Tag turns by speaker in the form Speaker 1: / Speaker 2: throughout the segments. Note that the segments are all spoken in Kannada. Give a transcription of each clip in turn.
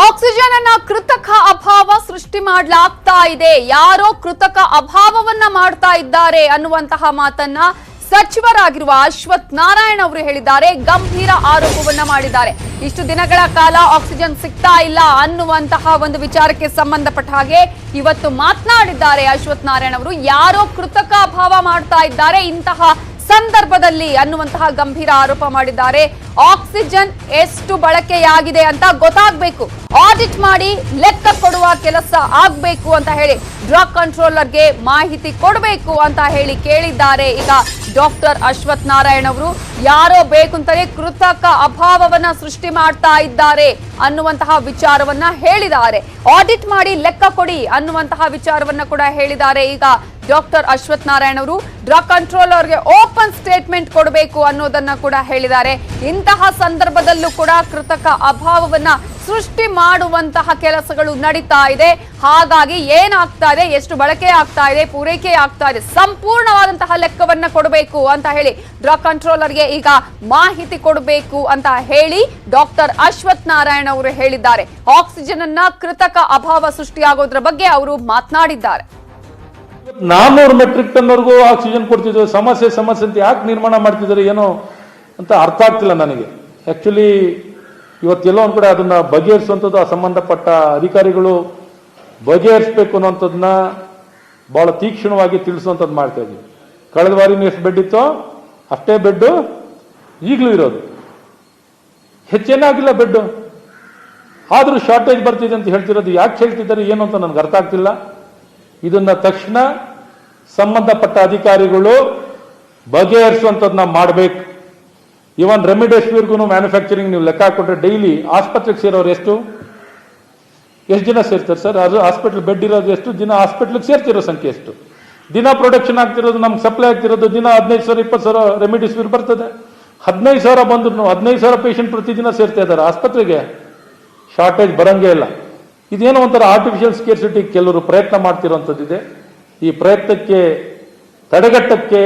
Speaker 1: ಆಕ್ಸಿಜನ್ ಅನ್ನ ಕೃತಕ ಅಭಾವ ಸೃಷ್ಟಿ ಮಾಡಲಾಗ್ತಾ ಇದೆ. ಯಾರೋ ಕೃತಕ ಅಭಾವವನ್ನ ಮಾಡ್ತಾ ಇದ್ದಾರೆ ಅನ್ನುವಂತಹ ಮಾತನ್ನ ಸಚಿವರಾಗಿರುವ ಅಶ್ವಥ್ ನಾರಾಯಣ್ ಅವರು ಹೇಳಿದ್ದಾರೆ. ಗಂಭೀರ ಆರೋಪವನ್ನ ಮಾಡಿದ್ದಾರೆ. ಇಷ್ಟು ದಿನಗಳ ಕಾಲ ಆಕ್ಸಿಜನ್ ಸಿಗ್ತಾ ಇಲ್ಲ ಅನ್ನುವಂತಹ ಒಂದು ವಿಚಾರಕ್ಕೆ ಸಂಬಂಧಪಟ್ಟ ಹಾಗೆ ಇವತ್ತು ಮಾತನಾಡಿದ್ದಾರೆ ಅಶ್ವಥ್ ನಾರಾಯಣ್ ಅವರು. ಯಾರೋ ಕೃತಕ ಅಭಾವ ಮಾಡ್ತಾ ಇದ್ದಾರೆ ಇಂತಹ ಸಂದರ್ಭದಲ್ಲಿ ಅನ್ನುವಂತಹ ಗಂಭೀರ ಆರೋಪ ಮಾಡಿದ್ದಾರೆ. ಆಕ್ಸಿಜನ್ ಎಷ್ಟು ಬಳಕೆಯಾಗಿದೆ ಅಂತ ಗೊತ್ತಾಗಬೇಕು, ಆಡಿಟ್ ಮಾಡಿ ಲೆಕ್ಕ ಕೊಡುವ ಕೆಲಸ ಆಗಬೇಕು ಅಂತ ಹೇಳಿ ಡ್ರಗ್ ಕಂಟ್ರೋಲರ್ಗೆ ಮಾಹಿತಿ ಕೊಡಬೇಕು ಅಂತ ಹೇಳಿ ಕೇಳಿದ್ದಾರೆ. ಈಗ ಡಾಕ್ಟರ್ ಅಶ್ವಥ್ ನಾರಾಯಣ್ ಅವರು ಯಾರೋ ಬೇಕಂತಲೇ ಕೃತಕ ಅಭಾವವನ್ನ ಸೃಷ್ಟಿ ಮಾಡ್ತಾ ಇದ್ದಾರೆ ಅನ್ನುವಂತಹ ವಿಚಾರವನ್ನ ಹೇಳಿದ್ದಾರೆ. ಆಡಿಟ್ ಮಾಡಿ ಲೆಕ್ಕ ಕೊಡಿ ಅನ್ನುವಂತಹ ವಿಚಾರವನ್ನ ಕೂಡ ಹೇಳಿದ್ದಾರೆ. ಈಗ ಡಾಕ್ಟರ್ ಅಶ್ವಥ್ ನಾರಾಯಣ್ ಅವರು ಡ್ರಗ್ ಕಂಟ್ರೋಲರ್ಗೆ ಓಪನ್ ಸ್ಟೇಟ್ಮೆಂಟ್ ಕೊಡಬೇಕು ಅನ್ನೋದನ್ನ ಕೂಡ ಹೇಳಿದ್ದಾರೆ. ಇಂತಹ ಸಂದರ್ಭದಲ್ಲೂ ಕೂಡ ಕೃತಕ ಅಭಾವವನ್ನ ಸೃಷ್ಟಿ ಮಾಡುವಂತಹ ಕೆಲಸಗಳು ನಡೀತಾ ಇದೆ. ಹಾಗಾಗಿ ಏನಾಗ್ತಾ ಇದೆ, ಎಷ್ಟು ಬಳಕೆ ಆಗ್ತಾ ಇದೆ, ಪೂರೈಕೆ ಆಗ್ತಾ ಇದೆ, ಸಂಪೂರ್ಣವಾದಂತಹ ಲೆಕ್ಕವನ್ನ ಕೊಡಬೇಕು ಅಂತ ಹೇಳಿ ಡ್ರಗ್ ಕಂಟ್ರೋಲರ್ಗೆ ಈಗ ಮಾಹಿತಿ ಕೊಡಬೇಕು ಅಂತ ಹೇಳಿ ಡಾಕ್ಟರ್ ಅಶ್ವಥ್ ನಾರಾಯಣ್ ಅವರು ಹೇಳಿದ್ದಾರೆ. ಆಕ್ಸಿಜನ್ ಅನ್ನ ಕೃತಕ ಅಭಾವ ಸೃಷ್ಟಿಯಾಗೋದ್ರ ಬಗ್ಗೆ ಅವರು ಮಾತನಾಡಿದ್ದಾರೆ.
Speaker 2: 400 ಮೆಟ್ರಿಕ್ ಟನ್ ವರೆಗೂ ಆಕ್ಸಿಜನ್ ಕೊಡ್ತಿದ್ರು. ಸಮಸ್ಯೆ ಅಂತ ಯಾಕೆ ನಿರ್ಮಾಣ ಮಾಡ್ತಿದ್ದಾರೆ ಏನೋ ಅಂತ ಅರ್ಥ ಆಗ್ತಿಲ್ಲ ನನಗೆ. ಆಕ್ಚುಲಿ ಇವತ್ತೆಲ್ಲೋ ಒಂದ್ ಕಡೆ ಅದನ್ನ ಬಗೆಹರಿಸುವಂಥದ್ದು, ಆ ಸಂಬಂಧಪಟ್ಟ ಅಧಿಕಾರಿಗಳು ಬಗೆಹರಿಸಬೇಕು ಅನ್ನೋಂಥದ್ದನ್ನ ಬಹಳ ತೀಕ್ಷ್ಣವಾಗಿ ತಿಳಿಸುವಂಥದ್ದು ಮಾಡ್ತಾ ಇದ್ವಿ. ಕಳೆದ ಬಾರಿನೂ ಎಷ್ಟು ಬೆಡ್ ಇತ್ತೋ ಅಷ್ಟೇ ಬೆಡ್ ಈಗಲೂ ಇರೋದು, ಹೆಚ್ಚೇನಾಗಿಲ್ಲ ಬೆಡ್. ಆದ್ರೂ ಶಾರ್ಟೇಜ್ ಬರ್ತಿದೆ ಅಂತ ಹೇಳ್ತಿರೋದು ಯಾಕೆ ಹೇಳ್ತಿದ್ದಾರೆ ಏನು ಅಂತ ನನ್ಗೆ ಅರ್ಥ ಆಗ್ತಿಲ್ಲ. ಇದನ್ನ ತಕ್ಷಣ ಸಂಬಂಧಪಟ್ಟ ಅಧಿಕಾರಿಗಳು ಬಗೆಹರಿಸುವಂಥದ್ದನ್ನ ಮಾಡಬೇಕು. ಇವನ್ ರೆಮಿಡೆಸಿವಿರ್ಗೂ ಮ್ಯಾನುಫ್ಯಾಕ್ಚರಿಂಗ್ ನೀವು ಲೆಕ್ಕ ಹಾಕೊಂಡ್ರೆ ಡೈಲಿ ಆಸ್ಪತ್ರೆಗೆ ಸೇರೋರು ಎಷ್ಟು ಜನ ಸೇರ್ತಾರೆ ಸರ್? ಅದು ಹಾಸ್ಪಿಟಲ್ ಬೆಡ್ ಇರೋದು ಎಷ್ಟು, ದಿನ ಹಾಸ್ಪಿಟ್ಲಿಗೆ ಸೇರ್ತಿರೋ ಸಂಖ್ಯೆ ಎಷ್ಟು, ದಿನ ಪ್ರೊಡಕ್ಷನ್ ಆಗ್ತಿರೋದು, ನಮ್ಗೆ ಸಪ್ಲೈ ಆಗ್ತಿರೋದು ದಿನ 15,000 20,000 ರೆಮಿಡೆಸಿವಿರ್ ಬರ್ತದೆ. 15,000 ಬಂದ್ರು 15,000 ಪೇಷಂಟ್ ಪ್ರತಿದಿನ ಸೇರ್ತಾ ಇದ್ದಾರೆ ಆಸ್ಪತ್ರೆಗೆ. ಶಾರ್ಟೇಜ್ ಬರಂಗೇ ಇಲ್ಲ. ಇದೇನೋ ಒಂಥರ ಆರ್ಟಿಫಿಷಿಯಲ್ ಸ್ಕೇರ್ಸಿಟಿ ಕೆಲವರು ಪ್ರಯತ್ನ ಮಾಡ್ತಿರೋಂಥದ್ದಿದೆ. ಈ ಪ್ರಯತ್ನಕ್ಕೆ ತಡೆಗಟ್ಟಕ್ಕೆ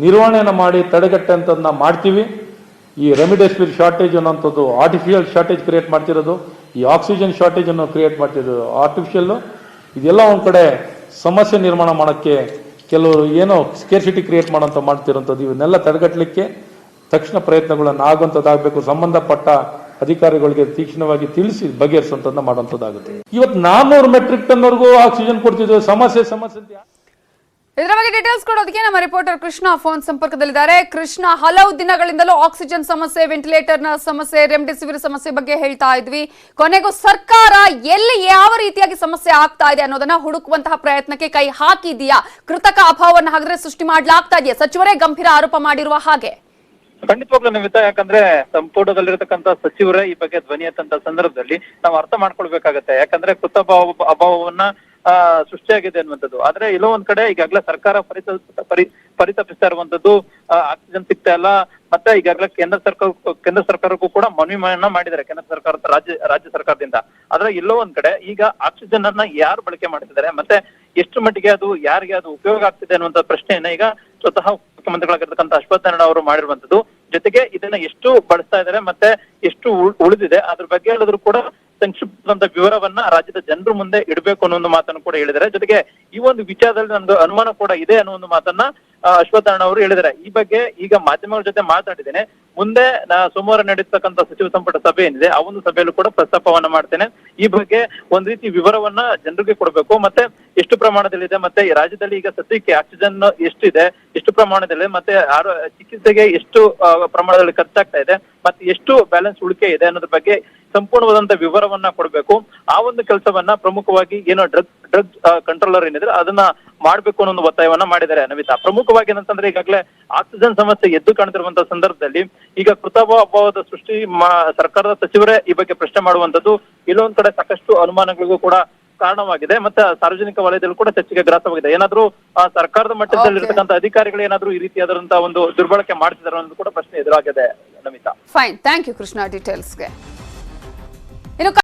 Speaker 2: ನಿರ್ವಹಣೆಯನ್ನು ಮಾಡಿ ತಡೆಗಟ್ಟಂಥದ್ದನ್ನ ಮಾಡ್ತೀವಿ. ಈ ರೆಮಿಡೆಸಿವಿರ್ ಶಾರ್ಟೇಜ್ ಅನ್ನೋಂಥದ್ದು ಆರ್ಟಿಫಿಷಿಯಲ್ ಶಾರ್ಟೇಜ್ ಕ್ರಿಯೇಟ್ ಮಾಡ್ತಿರೋದು, ಈ ಆಕ್ಸಿಜನ್ ಶಾರ್ಟೇಜ್ ಅನ್ನು ಕ್ರಿಯೇಟ್ ಮಾಡ್ತಿರೋದು ಆರ್ಟಿಫಿಷಿಯಲ್. ಇದೆಲ್ಲ ಒಂದ್ ಕಡೆ ಸಮಸ್ಯೆ ನಿರ್ಮಾಣ ಮಾಡೋಕ್ಕೆ ಕೆಲವರು ಏನೋ ಸ್ಕೇರ್ಸಿಟಿ ಕ್ರಿಯೇಟ್ ಮಾಡೋಂಥ ಮಾಡ್ತಿರೋಂಥದ್ದು. ಇವನ್ನೆಲ್ಲ ತಡೆಗಟ್ಟಲಿಕ್ಕೆ ತಕ್ಷಣ ಪ್ರಯತ್ನಗಳನ್ನು ಆಗುವಂಥದ್ದಾಗಬೇಕು. ಸಂಬಂಧಪಟ್ಟ ಅಧಿಕಾರಿಗಳಿಗೆ ತೀಕ್ಷ್ಣವಾಗಿ ತಿಳಿಸಿ ಬಗೆಹರಿಸುವಂತದ್ದನ್ನ ಮಾಡುವಂತದ್ದಾಗುತ್ತೆ. ಇವತ್ತು 400 ಮೆಟ್ರಿಕ್ ಟನ್ ವರೆಗೂ ಆಕ್ಸಿಜನ್ ಕೊಡ್ತಿದ್ರು. ಸಮಸ್ಯೆ
Speaker 1: ಇದರ ಬಗ್ಗೆ ಡೀಟೇಲ್ಸ್ ಕೊಡೋದಕ್ಕೆ ನಮ್ಮ ರಿಪೋರ್ಟರ್ ಕೃಷ್ಣ ಫೋನ್ ಸಂಪರ್ಕದಲ್ಲಿದ್ದಾರೆ. ಕೃಷ್ಣ, ಹಲವು ದಿನಗಳಿಂದಲೂ ಆಕ್ಸಿಜನ್ ಸಮಸ್ಯೆ, ವೆಂಟಿಲೇಟರ್ನ ಸಮಸ್ಯೆ, ರೆಮ್ಡೆಸಿವಿರ್ ಸಮಸ್ಯೆ ಬಗ್ಗೆ ಹೇಳ್ತಾ ಇದ್ವಿ. ಕೊನೆಗೂ ಸರ್ಕಾರ ಎಲ್ಲಿ ಯಾವ ರೀತಿಯಾಗಿ ಸಮಸ್ಯೆ ಆಗ್ತಾ ಇದೆ ಅನ್ನೋದನ್ನ ಹುಡುಕುವಂತಹ ಪ್ರಯತ್ನಕ್ಕೆ ಕೈ ಹಾಕಿದೆಯಾ? ಕೃತಕ ಅಭಾವವನ್ನು ಹಾಗಾದ್ರೆ ಸೃಷ್ಟಿ ಮಾಡ್ಲಾಗ್ತಾ ಇದೆಯಾ? ಸಚಿವರೇ ಗಂಭೀರ ಆರೋಪ ಮಾಡಿರುವ ಹಾಗೆ.
Speaker 3: ಖಂಡಿತವಾಗ್ಲೂ ನಮಿತಾ, ಯಾಕಂದ್ರೆ ಸಂಪುಟದಲ್ಲಿರತಕ್ಕಂತ ಸಚಿವರೇ ಈ ಬಗ್ಗೆ ಧ್ವನಿ ಎತ್ತಂತ ಸಂದರ್ಭದಲ್ಲಿ ನಾವು ಅರ್ಥ ಮಾಡ್ಕೊಳ್ಬೇಕಾಗತ್ತೆ. ಯಾಕಂದ್ರೆ ಕೃತಕ ಅಭಾವವನ್ನ ಸೃಷ್ಟಿಯಾಗಿದೆ ಅನ್ನುವಂಥದ್ದು. ಆದ್ರೆ ಎಲ್ಲೋ ಒಂದ್ ಕಡೆ ಈಗಾಗಲೇ ಸರ್ಕಾರ ಪರಿತಪಿಸ್ತಾ ಇರುವಂತದ್ದು ಆಕ್ಸಿಜನ್ ಸಿಗ್ತಾ ಇಲ್ಲ. ಮತ್ತೆ ಈಗಾಗಲೇ ಕೇಂದ್ರ ಸರ್ಕಾರಕ್ಕೂ ಕೂಡ ಮನವಿಯನ್ನ ಮಾಡಿದ್ದಾರೆ ಕೇಂದ್ರ ಸರ್ಕಾರದ ರಾಜ್ಯ ಸರ್ಕಾರದಿಂದ. ಆದ್ರೆ ಎಲ್ಲೋ ಒಂದ್ ಕಡೆ ಈಗ ಆಕ್ಸಿಜನ್ ಅನ್ನ ಯಾರು ಬಳಕೆ ಮಾಡ್ತಿದ್ದಾರೆ, ಮತ್ತೆ ಎಷ್ಟು ಮಟ್ಟಿಗೆ ಅದು ಯಾರಿಗೆ ಅದು ಉಪಯೋಗ ಆಗ್ತಿದೆ ಅನ್ನುವಂತ ಪ್ರಶ್ನೆಯನ್ನ ಈಗ ಸ್ವತಃ ಮುಖ್ಯಮಂತ್ರಿಗಳಾಗಿರ್ತಕ್ಕಂಥ ಅಶ್ವಥ್ ನಾರಾಯಣ್ ಅವರು ಮಾಡಿರುವಂತದ್ದು. ಜೊತೆಗೆ ಇದನ್ನ ಎಷ್ಟು ಬಳಸ್ತಾ ಇದ್ದಾರೆ ಮತ್ತೆ ಎಷ್ಟು ಉಳಿದಿದೆ ಅದ್ರ ಬಗ್ಗೆ ಹೇಳಿದ್ರು ಕೂಡ ಸಂಕ್ಷಿಪ್ತ ವಿವರವನ್ನ ರಾಜ್ಯದ ಜನರ ಮುಂದೆ ಇಡಬೇಕು ಅನ್ನೋ ಒಂದು ಮಾತನ್ನು ಕೂಡ ಹೇಳಿದ್ದಾರೆ. ಜೊತೆಗೆ ಈ ಒಂದು ವಿಚಾರದಲ್ಲಿ ನನ್ಗೆ ಅನುಮಾನ ಕೂಡ ಇದೆ ಅನ್ನೋ ಒಂದು ಮಾತನ್ನ ಅಶ್ವಥ್ ನಾರಾಯಣ್ ಅವರು ಹೇಳಿದ್ದಾರೆ. ಈ ಬಗ್ಗೆ ಈಗ ಮಾಧ್ಯಮಗಳ ಜೊತೆ ಮಾತಾಡಿದ್ದೇನೆ. ಮುಂದೆ ಸೋಮವಾರ ನಡೆಯತಕ್ಕಂಥ ಸಚಿವ ಸಂಪುಟ ಸಭೆ ಏನಿದೆ ಆ ಒಂದು ಸಭೆಯಲ್ಲೂ ಕೂಡ ಪ್ರಸ್ತಾಪವನ್ನ ಮಾಡ್ತೇನೆ. ಈ ಬಗ್ಗೆ ಒಂದ್ ರೀತಿ ವಿವರವನ್ನ ಜನರಿಗೆ ಕೊಡಬೇಕು. ಮತ್ತೆ ಎಷ್ಟು ಪ್ರಮಾಣದಲ್ಲಿದೆ, ಮತ್ತೆ ರಾಜ್ಯದಲ್ಲಿ ಈಗ ಸದ್ಯಕ್ಕೆ ಆಕ್ಸಿಜನ್ ಎಷ್ಟಿದೆ, ಎಷ್ಟು ಪ್ರಮಾಣದಲ್ಲಿ, ಮತ್ತೆ ಚಿಕಿತ್ಸೆಗೆ ಎಷ್ಟು ಪ್ರಮಾಣದಲ್ಲಿ ಖರ್ಚಾಗ್ತಾ ಇದೆ, ಮತ್ತೆ ಎಷ್ಟು ಬ್ಯಾಲೆನ್ಸ್ ಉಳಿಕೆ ಇದೆ ಅನ್ನೋದ್ರ ಬಗ್ಗೆ ಸಂಪೂರ್ಣವಾದಂತ ವಿವರವನ್ನ ಕೊಡಬೇಕು. ಆ ಒಂದು ಕೆಲಸವನ್ನ ಪ್ರಮುಖವಾಗಿ ಏನೋ ಡ್ರಗ್ ಕಂಟ್ರೋಲರ್ ಏನಿದ್ರೆ ಅದನ್ನ ಮಾಡ್ಬೇಕು ಅನ್ನೋ ಒಂದು ಒತ್ತಾಯವನ್ನ ಮಾಡಿದ್ದಾರೆ ನಮಿತಾ. ಪ್ರಮುಖವಾಗಿ ಏನಂತಂದ್ರೆ ಈಗಾಗಲೇ ಆಕ್ಸಿಜನ್ ಸಮಸ್ಯೆ ಎದ್ದು ಕಾಣ್ತಿರುವಂತಹ ಸಂದರ್ಭದಲ್ಲಿ ಈಗ ಕೃತಕ ಅಭಾವದ ಸೃಷ್ಟಿ ಸರ್ಕಾರದ ಸಚಿವರೇ ಈ ಬಗ್ಗೆ ಪ್ರಶ್ನೆ ಮಾಡುವಂತದ್ದು ಇಲ್ಲೊಂದ್ ಕಡೆ ಸಾಕಷ್ಟು ಅನುಮಾನಗಳಿಗೂ ಕೂಡ ಕಾರಣವಾಗಿದೆ. ಮತ್ತೆ ಸಾರ್ವಜನಿಕ ವಲಯದಲ್ಲಿ ಕೂಡ ಚರ್ಚೆಗೆ ಗ್ರಾಸವಾಗಿದೆ. ಏನಾದ್ರೂ ಸರ್ಕಾರದ ಮಟ್ಟದಲ್ಲಿ ಇರತಕ್ಕಂಥ ಅಧಿಕಾರಿಗಳು ಏನಾದ್ರೂ ಈ ರೀತಿಯಾದಂತಹ ಒಂದು ದುರ್ಬಳಕೆ ಮಾಡ್ತಿದಾರ ಅನ್ನೋದು ಕೂಡ ಪ್ರಶ್ನೆ ಎದುರಾಗಿದೆ Namita.
Speaker 1: Fine, thank you Krishna ಡೀಟೇಲ್ಸ್ಗೆ.